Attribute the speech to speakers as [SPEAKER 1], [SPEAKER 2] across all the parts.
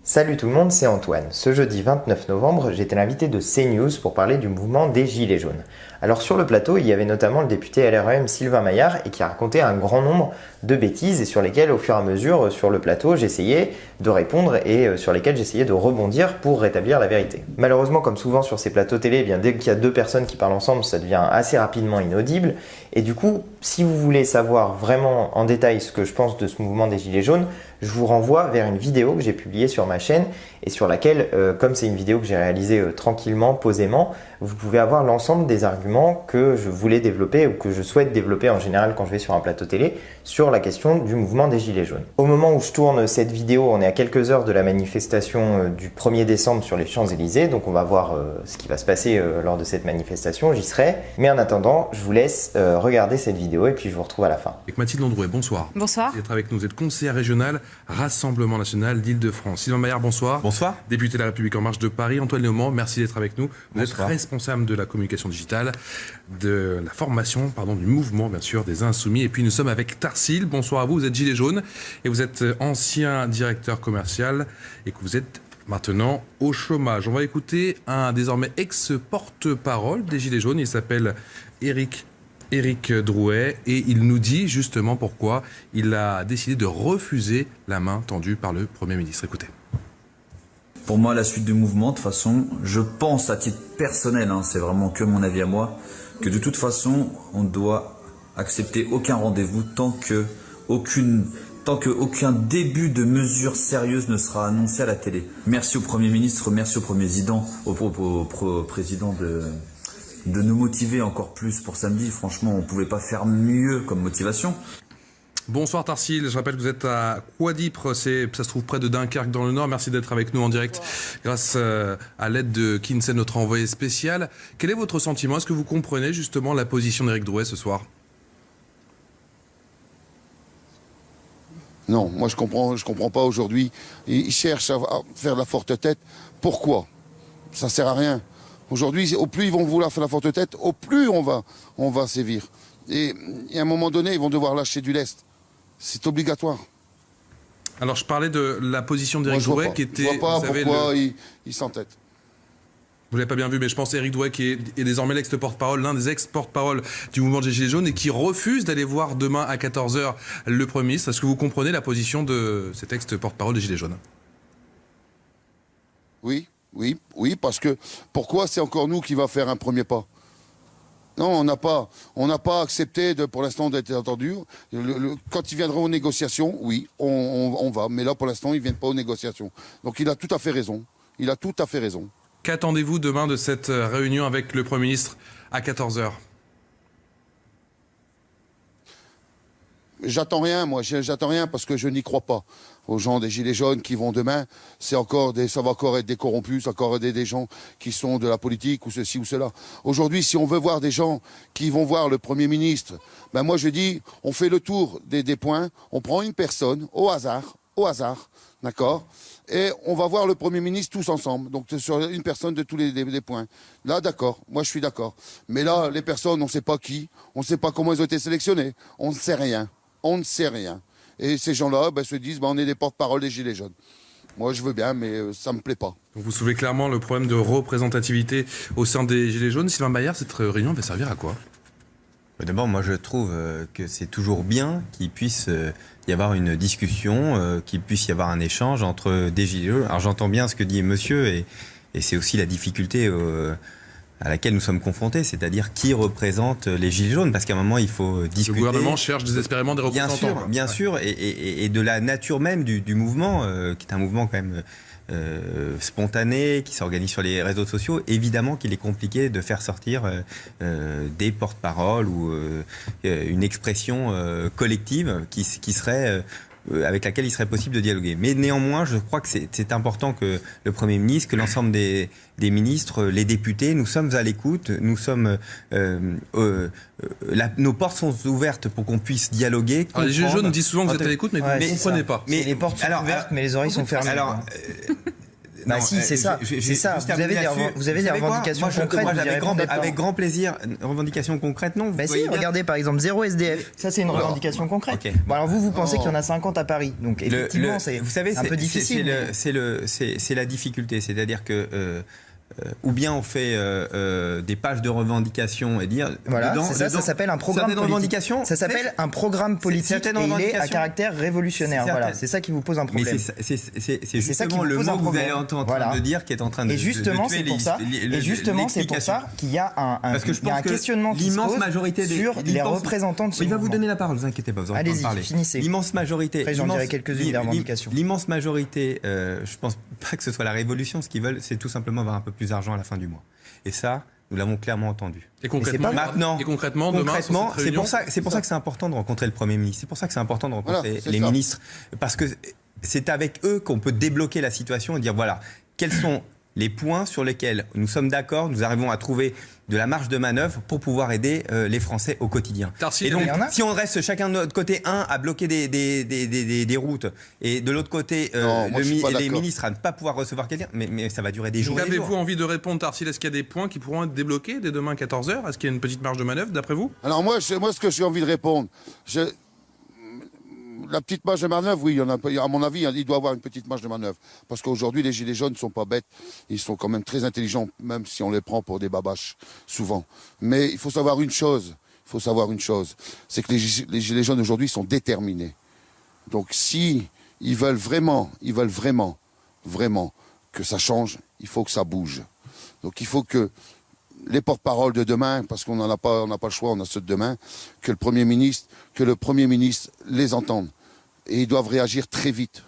[SPEAKER 1] Salut tout le monde, c'est Antoine. Ce jeudi 29 novembre, j'étais l'invité de CNews pour parler du mouvement des Gilets jaunes. Alors sur le plateau, il y avait notamment le député LREM Sylvain Maillard et qui a raconté un grand nombre de bêtises et sur lesquelles au fur et à mesure sur le plateau j'essayais de répondre et sur lesquelles j'essayais de rebondir pour rétablir la vérité. Malheureusement, comme souvent sur ces plateaux télé, dès qu'il y a deux personnes qui parlent ensemble, ça devient assez rapidement inaudible et du coup, si vous voulez savoir vraiment en détail ce que je pense de ce mouvement des Gilets jaunes, je vous renvoie vers une vidéo que j'ai publiée sur ma chaîne et sur laquelle, comme c'est une vidéo que j'ai réalisée tranquillement, posément, vous pouvez avoir l'ensemble des arguments que je voulais développer ou que je souhaite développer en général quand je vais sur un plateau télé sur la question du mouvement des Gilets jaunes. Au moment où je tourne cette vidéo, on est à quelques heures de la manifestation du 1er décembre sur les Champs-Élysées, donc on va voir ce qui va se passer lors de cette manifestation, j'y serai. Mais en attendant, je vous laisse regarder cette vidéo et puis je vous retrouve à la fin.
[SPEAKER 2] Avec Mathilde Androuet, bonsoir.
[SPEAKER 3] Bonsoir.
[SPEAKER 2] Vous êtes avec nous, vous êtes conseillère régionale Rassemblement National d'Île-de-France. Sylvain Maillard, bonsoir.
[SPEAKER 4] Bonsoir.
[SPEAKER 2] Député de la République En Marche de Paris. Antoine Léaumont, merci d'être avec nous. Vous êtes
[SPEAKER 4] Bonsoir.
[SPEAKER 2] responsable de la communication digitale, de la formation, du mouvement, bien sûr, des Insoumis. Et puis nous sommes avec Tarsil. Bonsoir à vous, vous êtes Gilet jaune et vous êtes ancien directeur commercial et que vous êtes maintenant au chômage. On va écouter un désormais ex-porte-parole des Gilets jaunes. Il s'appelle Éric Drouet et il nous dit justement pourquoi il a décidé de refuser la main tendue par le Premier ministre. Écoutez.
[SPEAKER 4] Pour moi, la suite du mouvement, de toute façon, je pense à titre personnel, c'est vraiment que mon avis à moi, que de toute façon, on doit accepter aucun rendez-vous tant que aucun début de mesure sérieuse ne sera annoncé à la télé. Merci au Premier ministre, merci au président de nous motiver encore plus pour samedi. Franchement, on ne pouvait pas faire mieux comme motivation.
[SPEAKER 2] Bonsoir Tarsil, je rappelle que vous êtes à Couadipre, ça se trouve près de Dunkerque dans le Nord. Merci d'être avec nous en direct grâce à l'aide de Kinsey, notre envoyé spécial. Quel est votre sentiment? Est-ce que vous comprenez justement la position d'Éric Drouet ce soir?
[SPEAKER 5] Non, moi je comprends pas aujourd'hui. Ils cherchent à faire la forte tête. Pourquoi? Ça sert à rien. Aujourd'hui, au plus ils vont vouloir faire la forte tête, au plus on va sévir. Et à un moment donné, ils vont devoir lâcher du lest. C'est obligatoire.
[SPEAKER 2] Alors je parlais de la position d'Éric Drouet qui était...
[SPEAKER 5] Je vois pas pourquoi il s'entête.
[SPEAKER 2] Vous l'avez pas bien vu, mais je pense à Éric Drouet qui est désormais l'ex-porte-parole, l'un des ex-porte-parole du mouvement des Gilets jaunes et qui refuse d'aller voir demain à 14h le Premier ministre. Est-ce que vous comprenez la position de cet ex-porte-parole des Gilets jaunes?
[SPEAKER 5] Oui, parce que pourquoi c'est encore nous qui va faire un premier pas? Non, on n'a pas accepté pour l'instant d'être entendu. Quand ils viendront aux négociations, oui, on va. Mais là, pour l'instant, ils ne viennent pas aux négociations. Donc il a tout à fait raison.
[SPEAKER 2] Qu'attendez-vous demain de cette réunion avec le Premier ministre à 14h?
[SPEAKER 5] J'attends rien, j'attends rien parce que je n'y crois pas. Aux gens des Gilets jaunes qui vont demain, ça va encore être des corrompus, ça va encore être des gens qui sont de la politique ou ceci ou cela. Aujourd'hui, si on veut voir des gens qui vont voir le Premier ministre, moi je dis, on fait le tour des points, on prend une personne au hasard, d'accord, et on va voir le Premier ministre tous ensemble, donc sur une personne de tous les points. Là, d'accord, moi je suis d'accord. Mais là, les personnes, on ne sait pas qui, on ne sait pas comment ils ont été sélectionnés, on ne sait rien. Et ces gens-là se disent, on est des porte-parole des Gilets jaunes. Moi, je veux bien, mais ça ne me plaît pas.
[SPEAKER 2] Vous soulevez clairement le problème de représentativité au sein des Gilets jaunes. Sylvain Maillard, cette réunion va servir à quoi?
[SPEAKER 6] D'abord, moi je trouve que c'est toujours bien qu'il puisse y avoir une discussion, qu'il puisse y avoir un échange entre des Gilets jaunes. Alors j'entends bien ce que dit monsieur et c'est aussi la difficulté à laquelle nous sommes confrontés, c'est-à-dire qui représente les Gilets jaunes, parce qu'à un moment il faut discuter.
[SPEAKER 2] Le gouvernement cherche désespérément des représentants.
[SPEAKER 6] Bien sûr, et de la nature même du mouvement, qui est un mouvement quand même spontané, qui s'organise sur les réseaux sociaux. Évidemment qu'il est compliqué de faire sortir des porte-paroles ou une expression collective qui serait... avec laquelle il serait possible de dialoguer. Mais néanmoins, je crois que c'est important que le Premier ministre, que l'ensemble des ministres, les députés, nous sommes à l'écoute, nos portes sont ouvertes pour qu'on puisse dialoguer.
[SPEAKER 2] Alors, les Gilets jaunes disent souvent que vous êtes à l'écoute, mais vous ne comprenez pas.
[SPEAKER 1] Les portes sont ouvertes, mais les oreilles sont fermées.
[SPEAKER 6] Alors, Non,
[SPEAKER 1] si, c'est ça. C'est ça. Vous avez des revendications concrètes.
[SPEAKER 6] Moi, avec grand plaisir. Revendications concrètes, non.
[SPEAKER 1] Bah si, regardez par exemple 0 SDF. Ça, c'est une revendication concrète.
[SPEAKER 6] Okay.
[SPEAKER 1] Bon, alors vous pensez qu'il y en a 50 à Paris. Donc effectivement,
[SPEAKER 6] vous savez,
[SPEAKER 1] c'est un peu difficile.
[SPEAKER 6] C'est la difficulté. C'est-à-dire que ou bien on fait des pages de revendications et dire
[SPEAKER 1] voilà, ça s'appelle un programme politique. Ça s'appelle un programme politique et il est à caractère révolutionnaire. Voilà, c'est ça qui vous pose un problème.
[SPEAKER 6] Mais c'est justement le mot que vous allez en train de dire qui est en train de
[SPEAKER 1] et justement c'est pour ça. Et justement c'est pour ça qu'il y a un questionnement qui se pose sur les représentants de ce mouvement.
[SPEAKER 6] Il va vous donner la parole, ne vous inquiétez pas.
[SPEAKER 1] Allez-y, finissez.
[SPEAKER 6] L'immense majorité.
[SPEAKER 1] Après j'en dirai quelques-unes des revendications.
[SPEAKER 6] L'immense majorité, je pense pas que ce soit la révolution. Ce qu'ils veulent, c'est tout simplement avoir un peu plus d'argent à la fin du mois. Et ça, nous l'avons clairement entendu.
[SPEAKER 2] Et concrètement,
[SPEAKER 6] c'est pour ça que c'est important de rencontrer le Premier ministre. C'est pour ça que c'est important de rencontrer les ministres. Parce que c'est avec eux qu'on peut débloquer la situation et dire voilà, quels sont les points sur lesquels nous sommes d'accord, nous arrivons à trouver de la marge de manœuvre pour pouvoir aider les Français au quotidien. Et donc, si on reste chacun de notre côté, à bloquer des routes, et de l'autre côté, les ministres à ne pas pouvoir recevoir quelqu'un, mais ça va durer des jours.
[SPEAKER 2] Avez-vous envie de répondre, Tarsil? Est-ce qu'il y a des points qui pourront être débloqués dès demain 14h? Est-ce qu'il y a une petite marge de manœuvre, d'après vous?
[SPEAKER 5] Alors moi, ce que j'ai envie de répondre, la petite marge de manœuvre, oui, il y en a, à mon avis, il doit y avoir une petite marge de manœuvre. Parce qu'aujourd'hui, les gilets jaunes ne sont pas bêtes. Ils sont quand même très intelligents, même si on les prend pour des babaches, souvent. Mais il faut savoir une chose. C'est que les gilets jaunes aujourd'hui sont déterminés. Donc si ils veulent vraiment que ça change, il faut que ça bouge. Donc il faut que les porte-paroles de demain, parce qu'on n'a pas le choix, on a ceux de demain, que le Premier ministre les entende. Et ils doivent réagir très vite.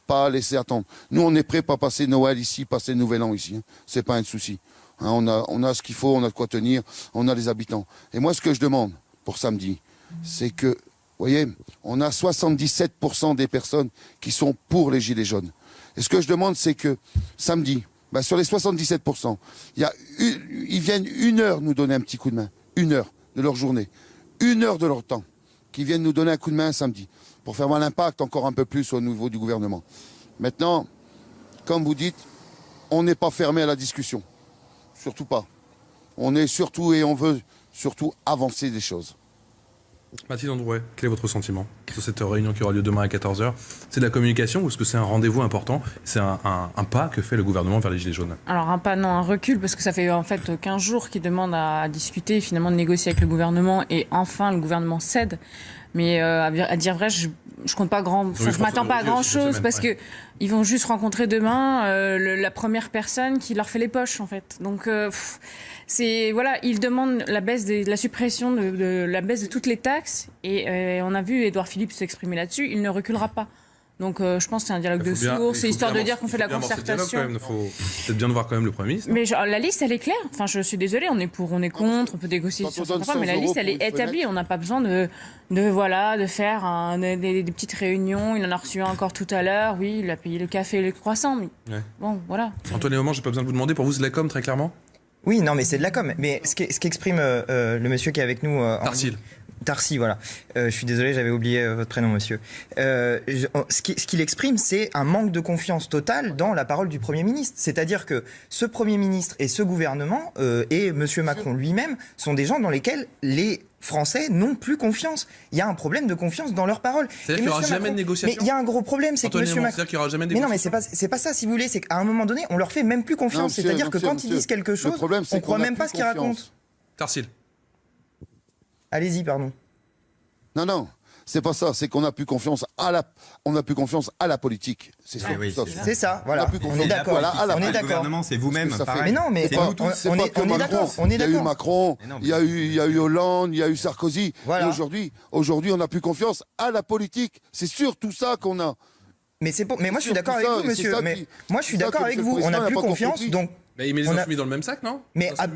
[SPEAKER 5] Pas laisser attendre. Nous, on est prêts pour passer Noël ici, passer le Nouvel An ici. C'est pas un souci. On a ce qu'il faut, on a de quoi tenir, on a les habitants. Et moi, ce que je demande pour samedi, c'est que, vous voyez, on a 77% des personnes qui sont pour les gilets jaunes. Et ce que je demande, c'est que samedi, sur les 77%, ils viennent 1 heure nous donner un petit coup de main. 1 heure de leur journée. 1 heure de leur temps. Qui viennent nous donner un coup de main samedi. Pour faire voir l'impact encore un peu plus au niveau du gouvernement. Maintenant, comme vous dites, on n'est pas fermé à la discussion. Surtout pas. On est surtout et on veut surtout avancer des choses.
[SPEAKER 2] Mathilde Androuet, quel est votre sentiment sur cette réunion qui aura lieu demain à 14h? C'est de la communication ou est-ce que c'est un rendez-vous important? C'est un pas que fait le gouvernement vers les Gilets jaunes?
[SPEAKER 3] Alors un pas, non, un recul, parce que ça fait en fait 15 jours qu'ils demandent à discuter, finalement de négocier avec le gouvernement, et enfin le gouvernement cède. Mais à dire vrai, je compte pas je m'attends pas à grand chose parce que ils vont juste rencontrer demain la première personne qui leur fait les poches en fait. Donc ils demandent la suppression de la baisse de toutes les taxes et on a vu Édouard Philippe s'exprimer là-dessus. Il ne reculera pas. Donc je pense que c'est un dialogue de sourds, c'est histoire de dire qu'on fait de la concertation.
[SPEAKER 2] Il faut peut-être bien de voir quand même le Premier ministre.
[SPEAKER 3] Mais la liste, elle est claire. Enfin, je suis désolée, on est pour, on est contre, on peut négocier sur certains points, mais la liste, elle est établie. On n'a pas besoin de faire des petites réunions. Il en a reçu un encore tout à l'heure. Oui, il a payé le café et le croissant. Mais bon, voilà.
[SPEAKER 2] Antoine Léaumont, j'ai pas besoin de vous demander. Pour vous, c'est de la com, très clairement?
[SPEAKER 1] Oui, non, mais c'est de la com. Mais ce qu'exprime le monsieur qui est avec nous... Tarsi, voilà. Je suis désolé, j'avais oublié votre prénom, monsieur. Ce qu'il exprime, c'est un manque de confiance totale dans la parole du Premier ministre. C'est-à-dire que ce Premier ministre et ce gouvernement et monsieur Macron lui-même sont des gens dans lesquels les Français n'ont plus confiance. Il y a un problème de confiance dans leurs paroles.
[SPEAKER 2] C'est-à-dire qu'il n'y aura jamais de négociation.
[SPEAKER 1] Mais il y a un gros problème, c'est que monsieur Macron...
[SPEAKER 2] C'est-à-dire qu'il n'y aura jamais de négociation.
[SPEAKER 1] Mais non, mais c'est pas ça, si vous voulez. C'est qu'à un moment donné, on leur fait même plus confiance. C'est-à-dire que quand ils disent quelque chose, on croit même pas ce qu'ils racontent.
[SPEAKER 2] Tarsil.
[SPEAKER 1] Allez-y, pardon.
[SPEAKER 5] Non, c'est pas ça. C'est qu'on n'a plus confiance à la politique. C'est ça.
[SPEAKER 6] Oui,
[SPEAKER 1] c'est ça. Voilà. On est d'accord. On est d'accord.
[SPEAKER 6] Le gouvernement, c'est vous-même.
[SPEAKER 1] Mais non, mais on est d'accord. On est d'accord.
[SPEAKER 5] Il y a eu Macron, il y a eu Hollande, il y a eu Sarkozy.
[SPEAKER 1] Voilà.
[SPEAKER 5] Et aujourd'hui, on n'a plus confiance à la politique. C'est surtout ça qu'on a.
[SPEAKER 1] Mais moi, je suis d'accord avec vous, monsieur. Moi, je suis d'accord avec vous. On n'a plus confiance, donc.
[SPEAKER 2] Mais il met les insoumis dans le même sac, non?
[SPEAKER 7] Mais évidemment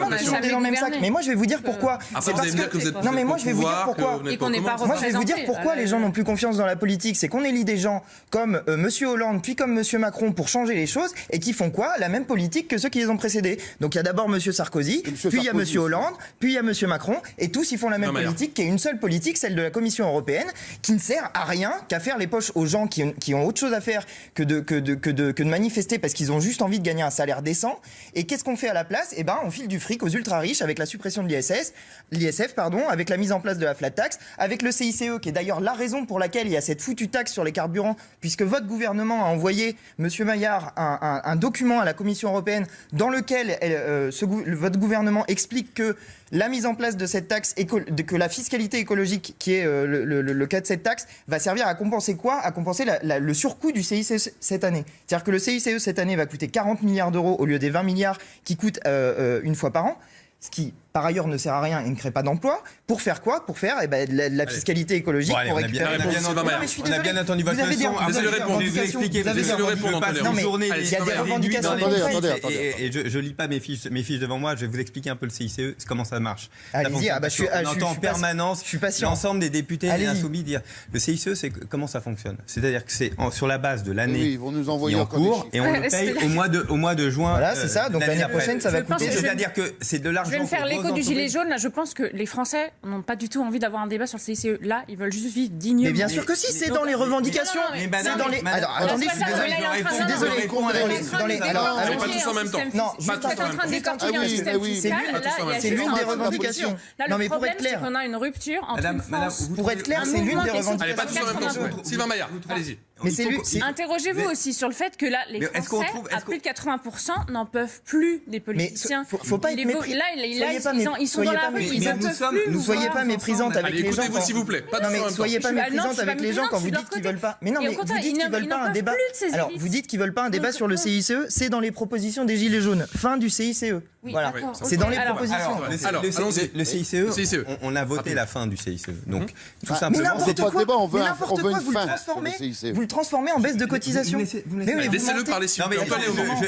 [SPEAKER 7] qu'ils sont dans le même sac. Mais moi je vais vous dire pourquoi.
[SPEAKER 2] C'est parce que
[SPEAKER 7] non mais moi je vais vous dire pourquoi.
[SPEAKER 3] Et qu'on n'est pas
[SPEAKER 7] Moi je vais vous dire pourquoi les gens n'ont plus confiance dans la politique. C'est qu'on élit des gens comme Monsieur Hollande puis comme Monsieur Macron pour changer les choses et qui font quoi? La même politique que ceux qui les ont précédés. Donc il y a d'abord Monsieur Sarkozy, puis il y a Monsieur Hollande, puis il y a Monsieur Macron et tous ils font la même politique qui est une seule politique, celle de la Commission européenne, qui ne sert à rien qu'à faire les poches aux gens qui ont autre chose à faire que de manifester parce qu'ils ont juste envie de gagner un salaire décent. Et qu'est-ce qu'on fait à la place? Eh ben, on file du fric aux ultra riches avec la suppression de l'ISF, avec la mise en place de la flat tax, avec le CICE, qui est d'ailleurs la raison pour laquelle il y a cette foutue taxe sur les carburants, puisque votre gouvernement a envoyé, Monsieur Maillard, un document à la Commission européenne dans lequel votre gouvernement explique que la mise en place de cette taxe, que la fiscalité écologique, qui est le cas de cette taxe, va servir à compenser quoi? À compenser le surcoût du CICE cette année. C'est-à-dire que le CICE cette année va coûter 40 milliards d'euros au lieu des 20 milliards qui coûtent une fois par an. Ce qui, par ailleurs, ne sert à rien et ne crée pas d'emploi. Pour faire quoi? Pour faire de la fiscalité écologique.
[SPEAKER 6] Bon, allez,
[SPEAKER 7] pour
[SPEAKER 6] on a bien entendu votre leçon.
[SPEAKER 2] Laissez-le répondre.
[SPEAKER 6] Laissez-le répondre.
[SPEAKER 7] Il y a des revendications.
[SPEAKER 6] Et je lis pas mes fiches devant moi. Je vais vous expliquer un peu le CICE, comment ça marche.
[SPEAKER 7] Allez-y.
[SPEAKER 6] On entend en permanence l'ensemble des députés et insoumis dire le CICE, c'est comment ça fonctionne. C'est-à-dire que c'est sur la base de l'année en cours et on le paye au mois de juin.
[SPEAKER 7] Voilà, c'est ça. Donc l'année prochaine, ça va coûter.
[SPEAKER 6] C'est-à-dire que c'est de l'argent.
[SPEAKER 3] Je vais me faire l'écho du gilet jaune. Là, je pense que les Français n'ont pas du tout envie d'avoir un débat sur le CICE. Là, ils veulent juste vivre dignement.
[SPEAKER 7] Mais bien sûr que si, c'est dans les revendications. C'est dans les. Alors, attendez, je suis désolé.
[SPEAKER 2] Alors, pas tous en même temps.
[SPEAKER 7] Non,
[SPEAKER 3] vous êtes en train de décortiquer un système fiscal.
[SPEAKER 7] C'est l'une des revendications.
[SPEAKER 3] Non, mais pour être clair, on a une rupture entre une France.
[SPEAKER 7] Pour être clair, c'est l'une des revendications.
[SPEAKER 2] Allez, pas tous en même temps. Sylvain Maillard, allez-y.
[SPEAKER 7] Mais
[SPEAKER 3] interrogez-vous aussi sur le fait que là, les Français, à plus de 80%, n'en peuvent plus des politiciens.
[SPEAKER 7] Faut pas être méprisant.
[SPEAKER 3] Là, ils sont dans la rue, ils en peuvent plus.
[SPEAKER 7] Ne soyez pas méprisante avec les gens.
[SPEAKER 2] Écoutez-vous, s'il vous plaît.
[SPEAKER 7] Non, mais soyez pas méprisante avec les gens quand vous dites qu'ils veulent pas. Mais non, mais vous dites qu'ils veulent pas un débat. Alors, vous dites qu'ils veulent pas un débat sur le CICE. C'est dans les propositions des Gilets jaunes. Fin du CICE. Voilà. C'est dans les propositions.
[SPEAKER 6] Le CICE, on a voté la fin du CICE. Donc, tout
[SPEAKER 7] Mais
[SPEAKER 6] simplement,
[SPEAKER 7] n'importe quoi,
[SPEAKER 5] on veut une
[SPEAKER 7] vous le
[SPEAKER 5] fin.
[SPEAKER 7] Vous le transformez en baisse de cotisation.
[SPEAKER 2] Laissez-le parler, s'il vous plaît.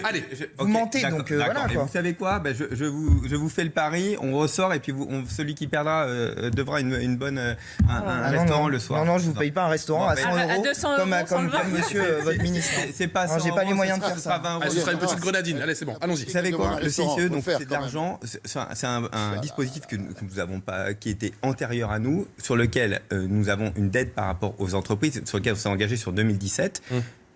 [SPEAKER 2] Allez.
[SPEAKER 7] Vous mentez, donc voilà.
[SPEAKER 6] Vous savez quoi? Je vous fais le pari, on ressort et puis celui qui perdra devra une bonne un restaurant le soir.
[SPEAKER 7] Non, je vous paye pas un restaurant à 100 €, comme monsieur votre ministre.
[SPEAKER 6] C'est pas ça.
[SPEAKER 7] J'ai pas les moyens de faire ça.
[SPEAKER 2] Ce sera une petite grenadine. Allez, c'est bon. Allons-y.
[SPEAKER 6] Vous savez quoi? Le CICE, donc c'est de l'argent. C'est un dispositif que nous avons pas, qui était antérieur à nous, sur lequel nous avons une dette par rapport aux entreprises, sur lequel on s'est engagé sur 2017.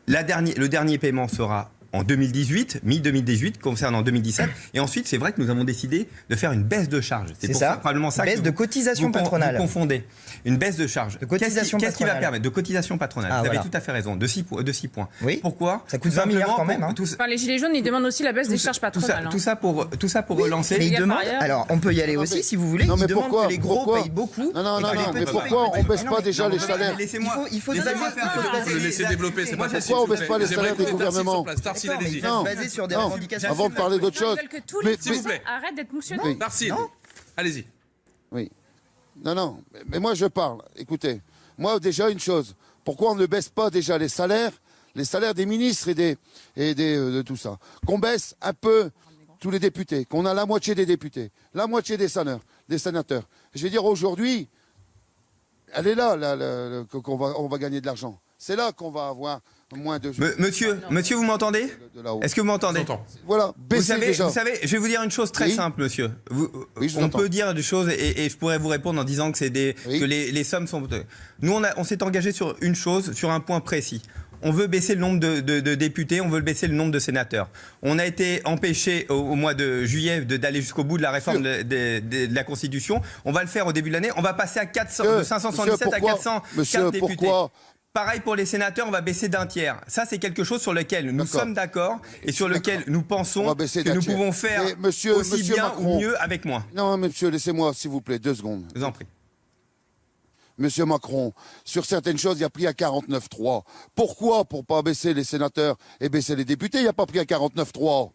[SPEAKER 6] Le dernier paiement sera en 2018, mi-2018, concernant 2017. Et ensuite, c'est vrai que nous avons décidé de faire une baisse de charge.
[SPEAKER 7] C'est ça, probablement ça. Baisse de cotisation patronale.
[SPEAKER 6] Vous confondez. Une baisse de charge.
[SPEAKER 7] De cotisation patronale.
[SPEAKER 6] Qu'est-ce qui va permettre? De cotisation patronale. Vous avez tout à fait raison. De 6 points.
[SPEAKER 7] Oui.
[SPEAKER 6] Pourquoi?
[SPEAKER 7] Ça coûte 20 milliards quand même.
[SPEAKER 3] Les Gilets jaunes, ils demandent aussi la baisse des charges patronales.
[SPEAKER 6] Tout ça pour relancer.
[SPEAKER 7] Mais ils demandent. Alors, on peut y aller aussi si vous voulez.
[SPEAKER 5] Non, mais pourquoi?
[SPEAKER 7] Les gros payent beaucoup.
[SPEAKER 5] Non, mais pourquoi on baisse pas déjà les salaires?
[SPEAKER 7] Il faut
[SPEAKER 2] le laisser développer. C'est pas possible.
[SPEAKER 5] Pourquoi on baisse pas les salaires des gouvernements?
[SPEAKER 7] Sur des revendications.
[SPEAKER 5] Avant de parler d'autre chose.
[SPEAKER 3] Ils veulent que tous les Français arrêtent d'être moussionnés.
[SPEAKER 2] Darcile, allez-y.
[SPEAKER 5] Oui. Non. Mais moi, je parle. Écoutez, moi, déjà, une chose. Pourquoi on ne baisse pas déjà les salaires des ministres et de tout ça? Qu'on baisse un peu tous les députés, qu'on a la moitié des députés, la moitié des sénateurs. Je vais dire, aujourd'hui, elle est là, qu'on va gagner de l'argent. C'est là qu'on va avoir moins de...
[SPEAKER 6] Monsieur, vous m'entendez? Est-ce que vous m'entendez?
[SPEAKER 5] Voilà, baissez déjà.
[SPEAKER 6] Vous savez, je vais vous dire une chose très simple, monsieur. On peut dire des choses et je pourrais vous répondre en disant que que les sommes sont... Nous, on s'est engagé sur une chose, sur un point précis. On veut baisser le nombre de députés, on veut baisser le nombre de sénateurs. On a été empêché au mois de juillet d'aller jusqu'au bout de la réforme de la Constitution. On va le faire au début de l'année. On va passer de 577 à 404 députés. Pourquoi? Pareil pour les sénateurs, on va baisser d'un tiers. Ça, c'est quelque chose sur lequel nous sommes d'accord et sur lequel nous pensons que nous pouvons faire aussi bien Macron, ou mieux avec moins.
[SPEAKER 5] Non, monsieur, laissez-moi, s'il vous plaît, 2 secondes.
[SPEAKER 6] Je vous en prie.
[SPEAKER 5] Monsieur Macron, sur certaines choses, il a pris à 49,3. Pourquoi? Pour pas baisser les sénateurs et baisser les députés, il n'a pas pris à 49,3.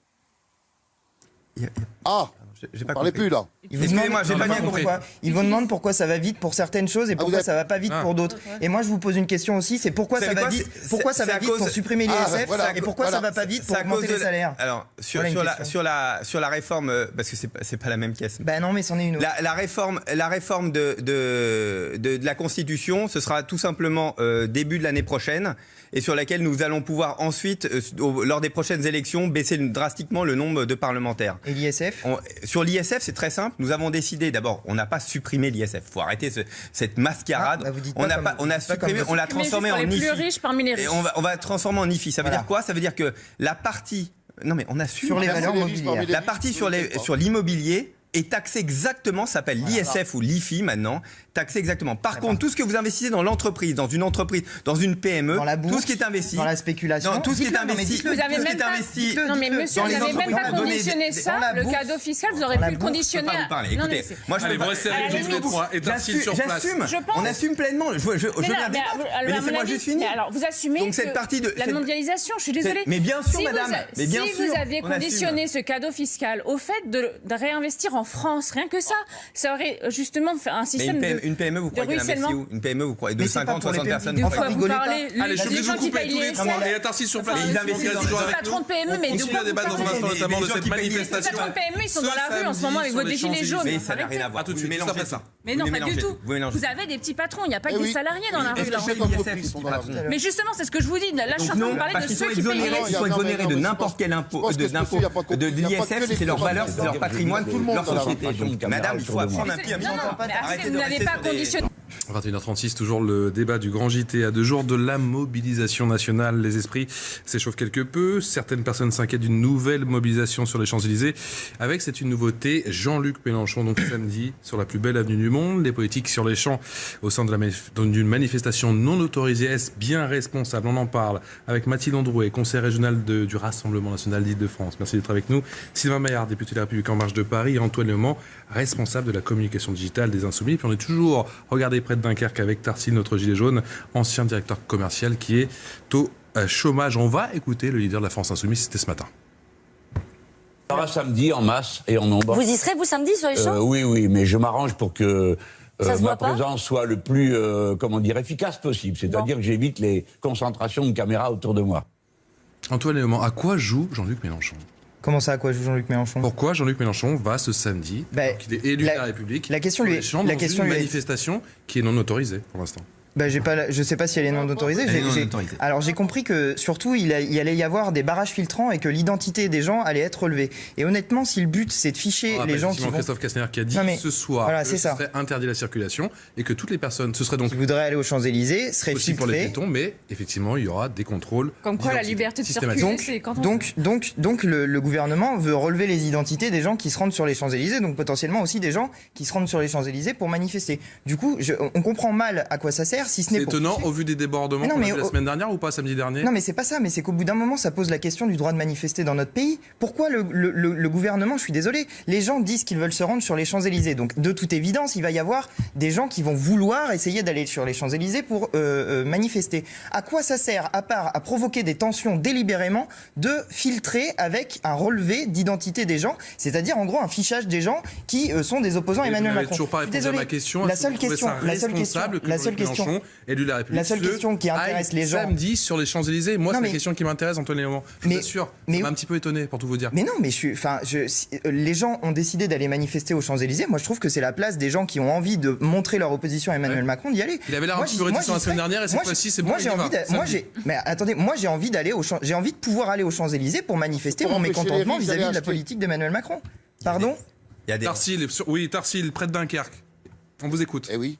[SPEAKER 6] J'ai pas
[SPEAKER 5] Parlez
[SPEAKER 6] compris.
[SPEAKER 5] plus là.
[SPEAKER 6] Excusez-moi, j'ai pas bien compris.
[SPEAKER 7] Ils vous demandent pourquoi ça va vite pour certaines choses et pourquoi ça va pas vite pour d'autres. Et moi, je vous pose une question aussi, c'est pourquoi ça va vite, pour supprimer l'ISF et pourquoi ça va pas vite pour augmenter les salaires.
[SPEAKER 6] Alors, sur la réforme, parce que c'est pas la même caisse.
[SPEAKER 7] Ben non, mais c'en est une autre.
[SPEAKER 6] La réforme de la Constitution, ce sera tout simplement début de l'année prochaine, et sur laquelle nous allons pouvoir ensuite, lors des prochaines élections, baisser drastiquement le nombre de parlementaires.
[SPEAKER 7] Et l'ISF ?
[SPEAKER 6] Sur l'ISF, c'est très simple. Nous avons décidé, d'abord, on n'a pas supprimé l'ISF. Il faut arrêter cette mascarade. On a supprimé, on l'a transformé en IFI.
[SPEAKER 3] Les plus riches parmi les riches.
[SPEAKER 6] Et on va transformer en IFI. Ça veut dire quoi? Ça veut dire que la partie... Non mais on assume.
[SPEAKER 7] Sur les valeurs mobilières.
[SPEAKER 6] La partie sur l'immobilier est taxée exactement, ça s'appelle l'ISF ou l'IFI maintenant, taxé exactement. Par contre, tout ce que vous investissez dans l'entreprise, dans une entreprise, dans une PME,
[SPEAKER 7] dans la bourse,
[SPEAKER 6] tout ce qui est investi,
[SPEAKER 7] dans la spéculation,
[SPEAKER 6] tout ce qui est investi,
[SPEAKER 3] vous avez même pas, non mais monsieur, vous n'avez même pas conditionné ça, le cadeau fiscal, vous aurez pu le conditionner à...
[SPEAKER 6] Écoutez, moi je
[SPEAKER 2] Allez, vous restez avec nous tous les trois et Tarsil sur place.
[SPEAKER 6] On assume pleinement, je viens débattre, mais laissez-moi juste finir.
[SPEAKER 3] Alors, vous assumez que la mondialisation, je suis désolée.
[SPEAKER 6] Mais bien sûr, madame, mais bien sûr.
[SPEAKER 3] Si vous aviez conditionné ce cadeau fiscal au fait de réinvestir en France, rien que ça aurait justement fait un système de
[SPEAKER 6] une PME, vous croyez qu'elle investit où? Une PME, vous croyez de 50, 60 personnes?
[SPEAKER 3] De quoi vous parlez?
[SPEAKER 2] Allez, je suis obligé de vous couper tous les trois. Et Tarsil sur place.
[SPEAKER 3] Ils investissent toujours avec nous. PME, mais
[SPEAKER 2] on continue à débattre dans un instant, notamment de cette manifestation.
[SPEAKER 3] Les patrons de PME, ils sont dans la rue en ce moment avec vos défilés jaunes.
[SPEAKER 6] Mais ça n'a rien à voir.
[SPEAKER 2] Tout de suite, mélangez ça.
[SPEAKER 3] Mais non, pas du tout. Vous avez des petits patrons, il n'y a pas que des salariés dans la rue. Mais justement, c'est ce que je vous dis. Là, je suis en train de parler de ceux qui payent.
[SPEAKER 6] Ils sont exonérés de n'importe quel impôt, de l'ISF, c'est leur valeur, c'est leur patrimoine, leur société. Madame, il faut apprendre un pied.
[SPEAKER 3] Arrêtez, vous n'avez pas conditionné.
[SPEAKER 2] 21h36, toujours le débat du Grand JT à 2 jours de la mobilisation nationale. Les esprits s'échauffent quelque peu. Certaines personnes s'inquiètent d'une nouvelle mobilisation sur les Champs-Élysées. Avec, c'est une nouveauté, Jean-Luc Mélenchon, donc samedi, sur la plus belle avenue du monde. Les politiques sur les champs au sein d'une manifestation non autorisée. Est-ce bien responsable? On en parle avec Mathilde Androuet, conseiller régional du Rassemblement national d'Île-de-France. Merci d'être avec nous. Sylvain Maillard, député de la République En Marche de Paris. Et Antoine Léaumont, responsable de la communication digitale des Insoumis. Puis on est toujours, regardez, près de Dunkerque avec Tarsil, notre gilet jaune, ancien directeur commercial qui est au chômage. On va écouter le leader de la France Insoumise, c'était ce matin.
[SPEAKER 8] On sera samedi en masse et en nombre.
[SPEAKER 9] Vous y serez, vous, samedi, sur les champs?
[SPEAKER 8] Oui, mais je m'arrange pour que ma présence soit le plus, efficace possible. C'est-à-dire que j'évite les concentrations de caméras autour de moi.
[SPEAKER 2] Antoine Léaumont, à quoi joue Jean-Luc Mélenchon?
[SPEAKER 7] Comment ça, à quoi joue Jean-Luc Mélenchon?
[SPEAKER 2] Pourquoi Jean-Luc Mélenchon va ce samedi, alors qu'il est élu de la République,
[SPEAKER 7] la question lui
[SPEAKER 2] dans une manifestation qui est non autorisée pour l'instant? Je sais pas si elle est non autorisée. Alors j'ai compris que surtout il allait y avoir des barrages filtrants et que l'identité des gens allait être relevée. Et honnêtement, si le but c'est de ficher les gens qui vont... Christophe Castaner qui a dit ce soir que ce serait interdit la circulation et que toutes les personnes, ce serait donc
[SPEAKER 7] qui voudraient aller aux Champs-Élysées seraient
[SPEAKER 2] aussi pour les piétons, mais effectivement il y aura des contrôles.
[SPEAKER 3] Comme quoi la liberté de circuler, c'est quand on...
[SPEAKER 7] Donc le gouvernement veut relever les identités des gens qui se rendent sur les Champs-Élysées, donc potentiellement aussi des gens qui se rendent sur les Champs-Élysées pour manifester. Du coup, on comprend mal à quoi ça sert. Si ce n'est
[SPEAKER 2] étonnant au vu des débordements qu'on a vu la semaine dernière ou pas, samedi dernier?
[SPEAKER 7] Non mais c'est pas ça, mais c'est qu'au bout d'un moment ça pose la question du droit de manifester dans notre pays. Pourquoi le gouvernement, je suis désolé, les gens disent qu'ils veulent se rendre sur les Champs-Élysées, donc de toute évidence il va y avoir des gens qui vont vouloir essayer d'aller sur les Champs-Élysées pour manifester. À quoi ça sert, à part à provoquer des tensions délibérément, de filtrer avec un relevé d'identité des gens, c'est-à-dire en gros un fichage des gens qui sont des opposants à Emmanuel Macron?
[SPEAKER 2] Toujours pas répondu à ma question.
[SPEAKER 7] La seule question
[SPEAKER 2] élu la République,
[SPEAKER 7] la seule question qui intéresse les gens
[SPEAKER 2] samedi sur les Champs-Élysées. Moi, c'est la question qui m'intéresse, Antoine Léaumont. Je vous assure, ça m'a un petit peu étonné pour tout vous dire.
[SPEAKER 7] Mais non, mais les gens ont décidé d'aller manifester aux Champs-Élysées. Moi, je trouve que c'est la place des gens qui ont envie de montrer leur opposition à Emmanuel Macron d'y aller.
[SPEAKER 2] Il avait l'air un petit peu réticent la semaine dernière et cette fois-ci, c'est bon.
[SPEAKER 7] Mais attendez, moi j'ai envie de pouvoir aller aux Champs-Élysées pour manifester mon mécontentement vis-à-vis de la politique d'Emmanuel Macron. Pardon?
[SPEAKER 2] Tarsil, près de Dunkerque. On vous écoute.
[SPEAKER 5] Eh oui.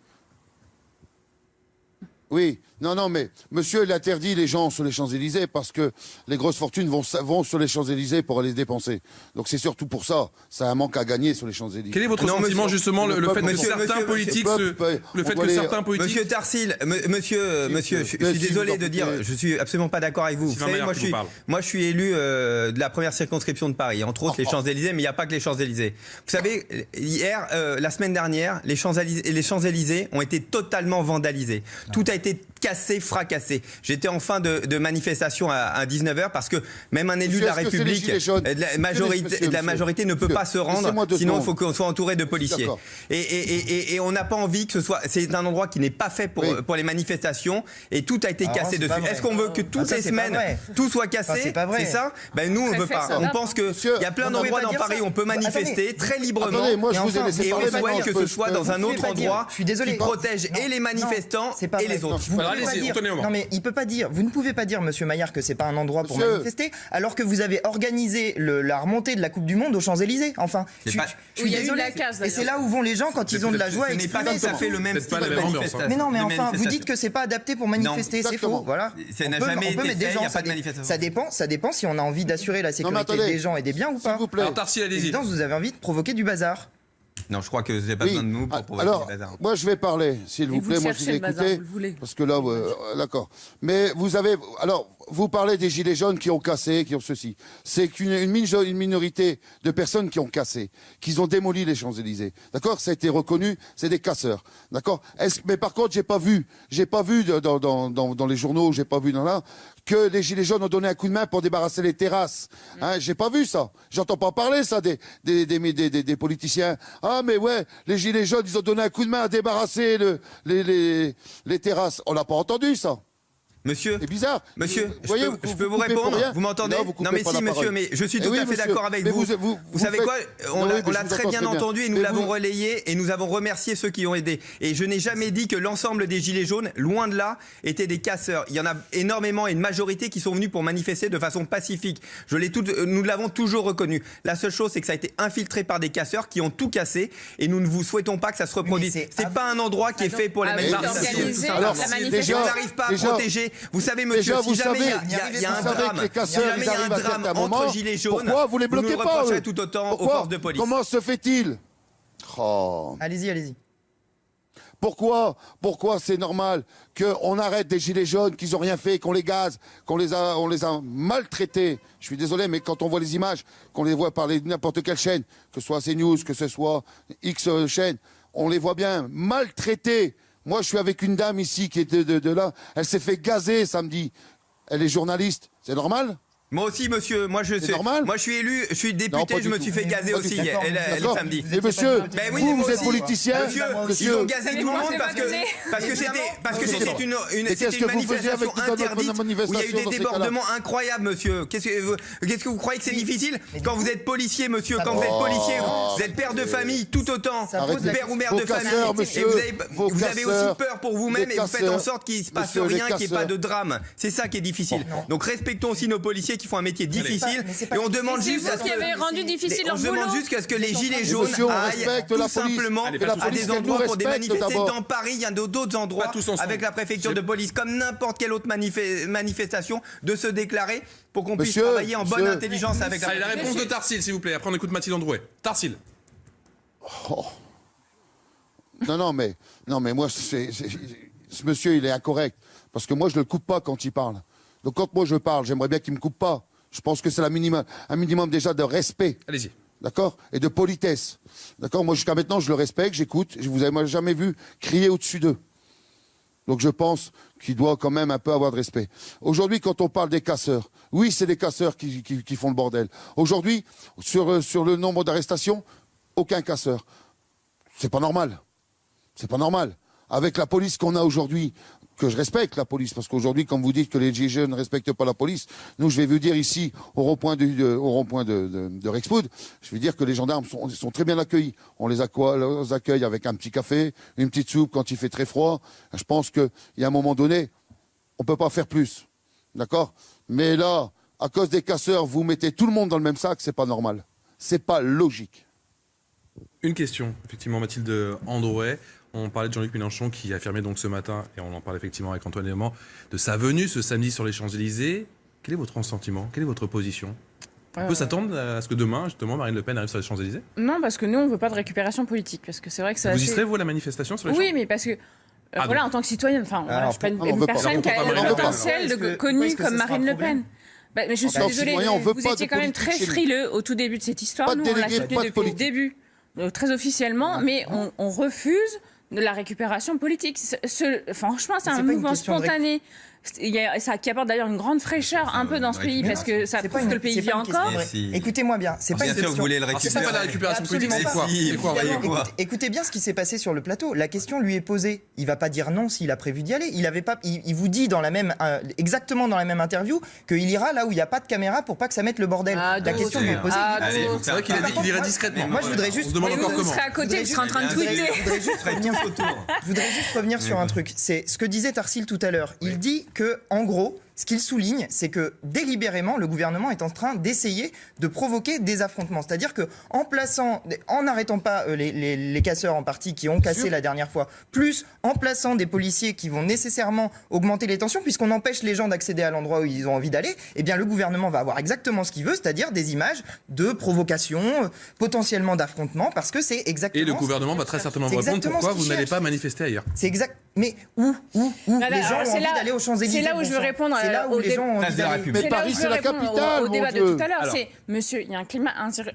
[SPEAKER 5] Oui, non, mais monsieur, il interdit les gens sur les Champs-Élysées parce que les grosses fortunes vont sur les Champs-Élysées pour aller se dépenser. Donc c'est surtout pour ça. C'est un manque à gagner sur les Champs-Élysées.
[SPEAKER 2] Quel est votre sentiment, justement, le fait que certains politiques...
[SPEAKER 6] Monsieur Tarsil, monsieur, je suis désolé de dire, je suis absolument pas d'accord avec vous. Vous savez, moi, je suis élu de la première circonscription de Paris, entre autres les Champs-Élysées, mais il n'y a pas que les Champs-Élysées. Vous savez, hier, la semaine dernière, les Champs-Élysées ont été totalement vandalisés. Tout a été cassé fracassé. J'étais en fin de manifestation à 19h parce que même un élu de la République, de la majorité ne peut pas se rendre, sinon il faut qu'on soit entouré de policiers. Et on n'a pas envie que ce soit... C'est un endroit qui n'est pas fait pour les manifestations et tout a été cassé dessus. Est-ce qu'on veut que toutes les semaines, tout soit cassé? C'est ça? Nous, on ne veut pas. On pense qu'il y a plein d'endroits dans Paris où on peut manifester très librement. Et on souhaite que ce soit dans un autre endroit qui protège et les manifestants et les autres.
[SPEAKER 7] Non mais il peut pas dire, vous ne pouvez pas dire, monsieur Maillard, que c'est pas un endroit pour manifester, alors que vous avez organisé la remontée de la Coupe du Monde aux Champs-Élysées. Enfin, je suis désolé. Et c'est là où vont les gens quand ils ont de la joie.
[SPEAKER 6] Ce n'est pas tout à fait le même style de manifestation.
[SPEAKER 7] Mais non, mais enfin, vous dites que c'est pas adapté pour manifester, c'est faux. Voilà.
[SPEAKER 6] Ça n'a jamais été fait, il n'y a pas de manifestation.
[SPEAKER 7] Ça dépend si on a envie d'assurer la sécurité des gens et des biens ou pas.
[SPEAKER 2] Alors Tarsil, allez-y.
[SPEAKER 7] Vous avez envie de provoquer du bazar.
[SPEAKER 6] Non, je crois que vous n'avez pas besoin de nous pour provoquer du bazar.
[SPEAKER 5] Moi, je vais parler, s'il vous plaît. Moi, je vous ai écouté. Parce que là, d'accord. Mais vous avez... Alors, vous parlez des gilets jaunes qui ont cassé, qui ont ceci. C'est une minorité de personnes qui ont cassé, qui ont démoli les Champs-Élysées. D'accord? Ça a été reconnu, c'est des casseurs. D'accord? Mais par contre, j'ai pas vu dans les journaux, j'ai pas vu dans là, que les gilets jaunes ont donné un coup de main pour débarrasser les terrasses. Hein, j'ai pas vu ça. J'entends pas parler ça des politiciens. Ah mais ouais, les gilets jaunes, ils ont donné un coup de main à débarrasser les terrasses. On n'a pas entendu ça.
[SPEAKER 6] Monsieur,
[SPEAKER 5] c'est bizarre.
[SPEAKER 6] Monsieur, je peux vous répondre? Vous m'entendez? Non mais si, monsieur, mais je suis tout à fait d'accord avec vous. Vous savez quoi? On l'a très bien entendu et nous l'avons relayé et nous avons remercié ceux qui ont aidé. Et je n'ai jamais dit que l'ensemble des gilets jaunes, loin de là, étaient des casseurs. Il y en a énormément et une majorité qui sont venus pour manifester de façon pacifique. Nous l'avons toujours reconnu. La seule chose, c'est que ça a été infiltré par des casseurs qui ont tout cassé et nous ne vous souhaitez pas que ça se reproduise. C'est pas un endroit qui est fait pour les manifestations.
[SPEAKER 3] Alors,
[SPEAKER 6] on n'arrive pas à protéger. Vous savez, monsieur, si jamais il y a un drame entre gilets jaunes,
[SPEAKER 5] pourquoi vous les bloquez pas?
[SPEAKER 6] Vous tout autant aux forces de police.
[SPEAKER 5] Comment se fait-il?
[SPEAKER 7] Allez-y.
[SPEAKER 5] Pourquoi c'est normal qu'on arrête des gilets jaunes, qu'ils n'ont rien fait, qu'on les gaze, qu'on les a maltraités? Je suis désolé, mais quand on voit les images, qu'on les voit par n'importe quelle chaîne, que ce soit CNews, que ce soit X chaîne, on les voit bien maltraités. Moi, je suis avec une dame ici qui était de là. Elle s'est fait gazer samedi. Elle est journaliste. C'est normal?
[SPEAKER 6] Moi aussi, monsieur. Moi, je suis élu, je suis député, je me suis fait gazer aussi samedi.
[SPEAKER 5] Mais monsieur, vous êtes politicien.
[SPEAKER 6] Monsieur, ils ont gazé tout le monde parce que c'était une manifestation interdite où il y a eu des débordements incroyables, monsieur. Qu'est-ce que vous croyez que c'est difficile quand vous êtes policier, monsieur? Quand vous êtes policier, vous êtes père de famille tout autant, père ou mère de famille, et vous avez aussi peur pour vous-même et vous faites en sorte qu'il ne se passe rien, qu'il n'y ait pas de drame. C'est ça qui est difficile. Donc respectons aussi nos policiers qui font un métier difficile et on demande juste à ce que les gilets jaunes aillent tout simplement à des endroits pour des manifester. Dans Paris, il y a d'autres endroits avec la préfecture de police, comme n'importe quelle autre manifestation, de se déclarer pour qu'on puisse travailler en bonne intelligence avec la
[SPEAKER 2] police. La réponse de Tarsil, s'il vous plaît. Après, on écoute Mathilde Androuet. Tarsil.
[SPEAKER 5] Non, mais moi, ce monsieur, il est incorrect. Parce que moi, je ne le coupe pas quand il parle. Donc quand moi je parle, j'aimerais bien qu'il ne me coupe pas. Je pense que c'est un minimum déjà de respect.
[SPEAKER 2] Allez-y.
[SPEAKER 5] D'accord? Et de politesse. D'accord? Moi jusqu'à maintenant, je le respecte, j'écoute. Je vous ai jamais vu crier au-dessus d'eux. Donc je pense qu'il doit quand même un peu avoir de respect. Aujourd'hui, quand on parle des casseurs, oui, c'est des casseurs qui font le bordel. Aujourd'hui, sur le nombre d'arrestations, aucun casseur. C'est pas normal. C'est pas normal. Avec la police qu'on a aujourd'hui, que je respecte la police, parce qu'aujourd'hui, comme vous dites que les gilets ne respectent pas la police, nous, je vais vous dire ici, au rond-point de Rexpoud, je vais dire que les gendarmes sont très bien accueillis. On les accueille avec un petit café, une petite soupe quand il fait très froid. Je pense qu'il y a un moment donné, on peut pas faire plus. D'accord? Mais là, à cause des casseurs, vous mettez tout le monde dans le même sac, c'est pas normal. C'est pas logique.
[SPEAKER 2] Une question, effectivement, Mathilde Androuet. On parlait de Jean-Luc Mélenchon qui affirmait donc ce matin, et on en parle effectivement avec Antoine Léaumont, de sa venue ce samedi sur les Champs-Élysées. Quel est votre sentiment? Quelle est votre position? On peut s'attendre à ce que demain, justement, Marine Le Pen arrive sur les Champs-Élysées?
[SPEAKER 3] Non, parce que nous, on ne veut pas de récupération politique. Parce que c'est vrai que ça.
[SPEAKER 2] Vous y serez, vous, à la manifestation sur les Champs?
[SPEAKER 3] Oui, mais parce que. Voilà, en tant que citoyenne, enfin, je ne suis pas une personne qui a le potentiel connue comme Marine Le Pen. Mais je suis désolée, vous étiez quand même très frileux au tout début de cette histoire. Nous, on l'a soutenu depuis le début, très officiellement, mais on refuse de la récupération politique. Franchement, c'est un mouvement spontané. Ça qui apporte d'ailleurs une grande fraîcheur un peu dans ce pays parce que ça prouve que le pays vit encore.
[SPEAKER 7] Écoutez-moi bien, c'est pas une question.
[SPEAKER 6] Vous voulez le récupérer.
[SPEAKER 2] C'est pas la récupération politique, c'est quoi?
[SPEAKER 7] Écoutez bien ce qui s'est passé sur le plateau. La question lui est posée. Il va pas dire non s'il a prévu d'y aller. Il vous dit exactement dans la même interview qu'il ira là où il n'y a pas de caméra pour pas que ça mette le bordel. La question lui est posée.
[SPEAKER 2] C'est vrai qu'il a dit qu'il irait discrètement.
[SPEAKER 7] Moi, je voudrais juste.
[SPEAKER 2] On se demande encore comment.
[SPEAKER 3] Vous serez à côté, vous serez en train de tweeter.
[SPEAKER 7] Je voudrais juste revenir sur un truc. C'est ce que disait Tarsil tout à l'heure. Il dit que, en gros, ce qu'il souligne, c'est que délibérément, le gouvernement est en train d'essayer de provoquer des affrontements. C'est-à-dire en n'arrêtant pas les casseurs en partie qui ont cassé la dernière fois, plus en plaçant des policiers qui vont nécessairement augmenter les tensions, puisqu'on empêche les gens d'accéder à l'endroit où ils ont envie d'aller, eh bien le gouvernement va avoir exactement ce qu'il veut, c'est-à-dire des images de provocation, potentiellement d'affrontements, parce que c'est exactement...
[SPEAKER 2] Et le gouvernement va très certainement vous répondre pourquoi vous n'allez pas manifester ailleurs.
[SPEAKER 7] C'est exact. Mais où les gens ont envie d'aller aux Champs-Élysées.
[SPEAKER 3] C'est là où je veux répondre.
[SPEAKER 7] C'est là où les gens ont envie d'aller.
[SPEAKER 5] Mais Paris, c'est la capitale.
[SPEAKER 3] Au débat de tout à l'heure, c'est monsieur, il y a un climat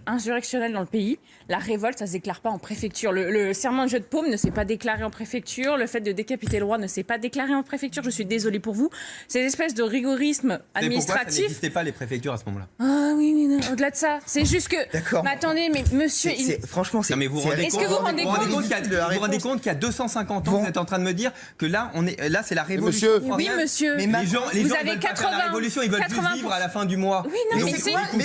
[SPEAKER 3] insurrectionnel dans le pays. La révolte, ça se déclare pas en préfecture. Le serment de jeu de paume ne s'est pas déclaré en préfecture. Le fait de décapiter le roi ne s'est pas déclaré en préfecture. Je suis désolée pour vous. Ces espèces de rigorisme administratif.
[SPEAKER 6] Pourquoi ça n'existait pas les préfectures à ce moment-là?
[SPEAKER 3] Ah oui, mais non, au-delà de ça, c'est juste que.
[SPEAKER 7] D'accord.
[SPEAKER 3] Mais attendez, mais monsieur,
[SPEAKER 7] franchement, c'est.
[SPEAKER 6] Non mais vous vous rendez compte qu'il y a 250 ans, vous êtes en train de me dire que là, c'est la révolution.
[SPEAKER 3] Oui, monsieur.
[SPEAKER 6] Mais les gens
[SPEAKER 3] vous avez
[SPEAKER 6] veulent pas faire la révolution, ils veulent juste vivre à la fin du mois.
[SPEAKER 3] Oui, non, mais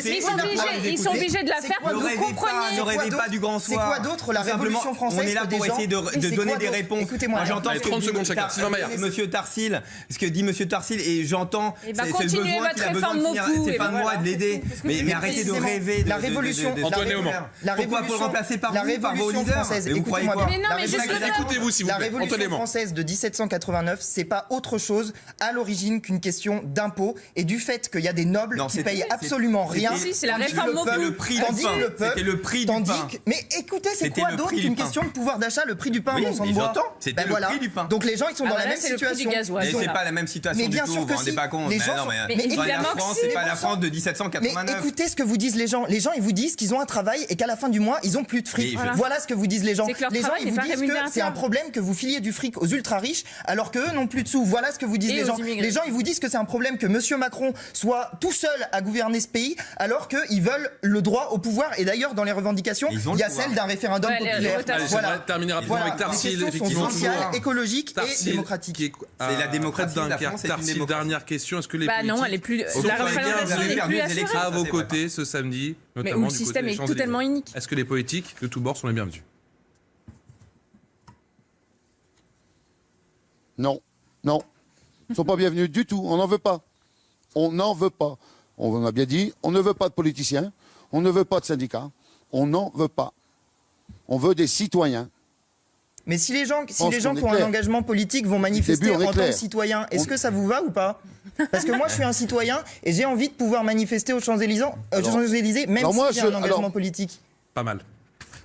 [SPEAKER 3] ils sont obligés de la faire pour que vous compreniez.
[SPEAKER 6] Ne rêvez pas du grand soir.
[SPEAKER 7] C'est quoi d'autre la révolution française?
[SPEAKER 6] On est là pour essayer de donner des réponses.
[SPEAKER 7] Écoutez-moi,
[SPEAKER 6] j'entends ce que dit Monsieur Tarsil, ce que dit Monsieur Tarsil, et j'entends c'est le besoin qu'il a besoin de finir ses fins de mois, de l'aider. Mais arrêtez de rêver.
[SPEAKER 7] La révolution.
[SPEAKER 6] Pourquoi pour le remplacer par vous, par vos leaders?
[SPEAKER 7] Française.
[SPEAKER 3] Écoutez-moi bien.
[SPEAKER 2] Écoutez-vous, s'il vous plaît.
[SPEAKER 7] La révolution française de 1789, c'est pas autre chose à l'origine qu'une question d'impôt et du fait qu'il y a des nobles qui payent absolument rien.
[SPEAKER 3] C'est la réforme Maupeou.
[SPEAKER 6] Le prix du pain. C'était le prix du pain.
[SPEAKER 7] Mais écoutez, c'est quoi d'autre qu'une question de pouvoir d'achat, le prix du pain,
[SPEAKER 6] oui,
[SPEAKER 7] on s'en boit.
[SPEAKER 6] C'était le prix du pain.
[SPEAKER 7] Donc les gens, ils sont dans la même situation.
[SPEAKER 6] Mais c'est pas la même situation du tout, vous vous rendez pas compte.
[SPEAKER 3] Mais évidemment
[SPEAKER 6] la France, c'est pas la France de 1789.
[SPEAKER 7] Mais écoutez ce que vous disent les gens. Les gens, ils vous disent qu'ils ont un travail et qu'à la fin du mois, ils ont plus de fric. Voilà ce que vous disent les gens. Les gens, ils vous disent que c'est un problème que vous filiez du fric aux ultra riches alors qu'eux n'ont plus de sous. Voilà ce que vous disent les gens. Les gens, ils vous disent que c'est un problème que monsieur Macron soit tout seul à gouverner ce pays alors qu'ils veulent le droit au pouvoir. Et d'ailleurs, dans les revendications, il y a celle d'un référendum populaire.
[SPEAKER 2] Voilà. Terminer rapidement avec Tarsil.
[SPEAKER 7] Les questions sont sociales, écologiques et démocratiques.
[SPEAKER 6] C'est la démocratie.
[SPEAKER 2] Tarsil, dernière question. Est-ce que les politiques...
[SPEAKER 3] non, elle est plus... La représentation n'est plus assurée.
[SPEAKER 2] À vos côtés ce samedi, notamment
[SPEAKER 3] mais où le système est totalement inique.
[SPEAKER 2] Est-ce que les politiques de tous bords sont les bienvenus?
[SPEAKER 5] Non, non. Ils ne sont pas bienvenus du tout. On n'en veut pas. On n'en veut pas. On a bien dit, on ne veut pas de politiciens, on ne veut pas de syndicats, on n'en veut pas. On veut des citoyens.
[SPEAKER 7] Mais si les gens qui ont un engagement politique vont manifester en tant que citoyens, est-ce que ça vous va ou pas? Parce que moi, je suis un citoyen et j'ai envie de pouvoir manifester aux Champs-Élysées, même si j'ai un engagement politique.
[SPEAKER 2] Pas mal.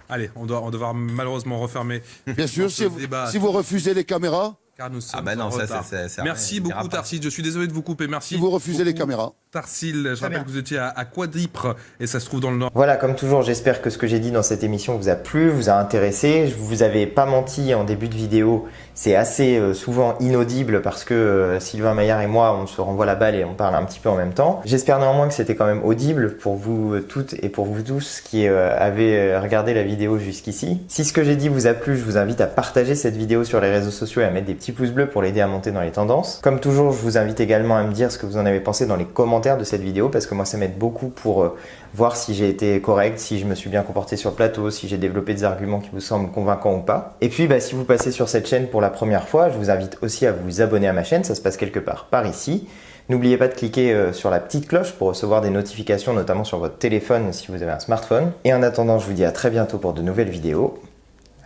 [SPEAKER 2] Allez, on doit devoir malheureusement refermer.
[SPEAKER 5] Bien sûr, si vous refusez les caméras.
[SPEAKER 2] Car nous sommes
[SPEAKER 6] non,
[SPEAKER 2] ça merci beaucoup Tarsil, je suis désolé de vous couper, merci.
[SPEAKER 5] Si vous refusez les caméras.
[SPEAKER 2] Tarsil, je rappelle que vous étiez à Quadripre et ça se trouve dans le Nord.
[SPEAKER 1] Voilà, comme toujours, j'espère que ce que j'ai dit dans cette émission vous a plu, vous a intéressé. Je vous avais pas menti en début de vidéo, c'est assez souvent inaudible parce que Sylvain Maillard et moi, on se renvoie la balle et on parle un petit peu en même temps. J'espère néanmoins que c'était quand même audible pour vous toutes et pour vous tous qui avez regardé la vidéo jusqu'ici. Si ce que j'ai dit vous a plu, je vous invite à partager cette vidéo sur les réseaux sociaux et à mettre des petits pouces bleus pour l'aider à monter dans les tendances. Comme toujours, je vous invite également à me dire ce que vous en avez pensé dans les commentaires de cette vidéo parce que moi ça m'aide beaucoup pour voir si j'ai été correct, si je me suis bien comporté sur le plateau, si j'ai développé des arguments qui vous semblent convaincants ou pas. Et puis si vous passez sur cette chaîne pour la première fois, je vous invite aussi à vous abonner à ma chaîne, ça se passe quelque part par ici. N'oubliez pas de cliquer sur la petite cloche pour recevoir des notifications, notamment sur votre téléphone si vous avez un smartphone. Et en attendant, je vous dis à très bientôt pour de nouvelles vidéos.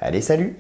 [SPEAKER 1] Allez, salut!